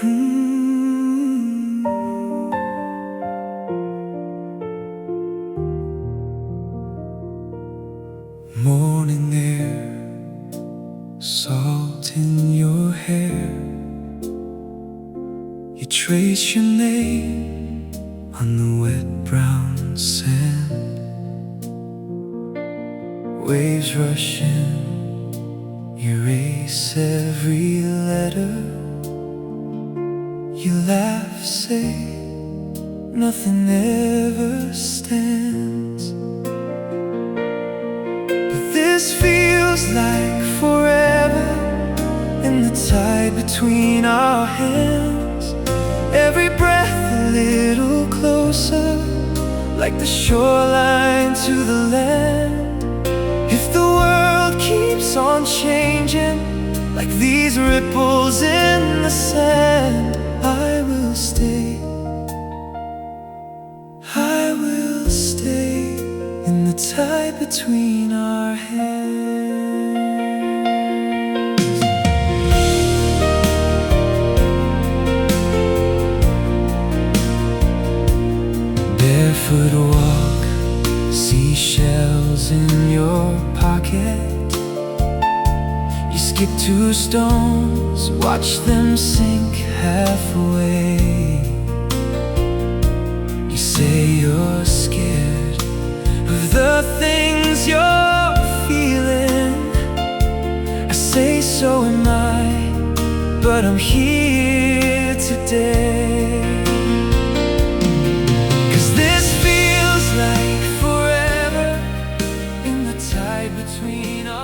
Morning air, salt in your hair. You trace your name on the wet brown sand. Waves rush in, erase every letter. You laugh, say nothing ever stands. But this feels like forever, in the tide between our hands. Every breath a little closer, like the shoreline to the land. If the world keeps on changing, like these ripples in the sand, I will stay, I will stay in the tide between our hands. Barefoot walk, seashells in your pocket. You skip 2 stones, watch them sink halfway. You say you're scared of the things you're feeling. I say so am I, but I'm here today. 'Cause this feels like forever, in the tide between our